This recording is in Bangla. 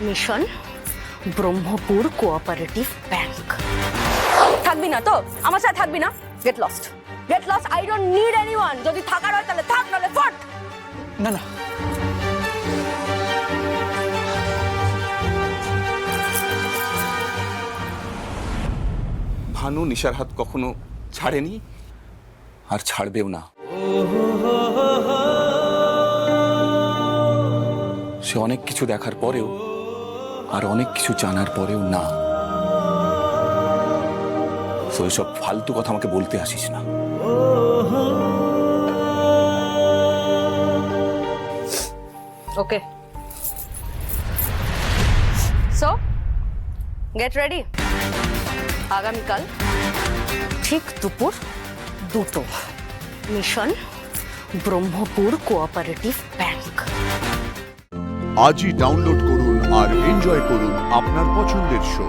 Mission Brahmapur cooperative bank. থাকবি না তো আমার সাথে থাকবি না? Get lost, get lost. I don't need anyone. যদি থাকার হয় তাহলে থাক, নাহলে ফট। না না, ভানু নিশার হাত কখনো ছাড়েনি আর ছাড়বেও না। সে অনেক কিছু দেখার পরেও আর অনেক কিছু জানার পরেও না। তো এসব ফালতু কথা আমাকে বলতে আসিস না। ওকে, সো গেট রেডি। আগামীকাল ঠিক দুপুর 2টো, মিশন ব্রহ্মপুর কোঅপারেটিভ ব্যাংক। আজই ডাউনলোড করুন আর এনজয় করুন আপনার পছন্দের শো।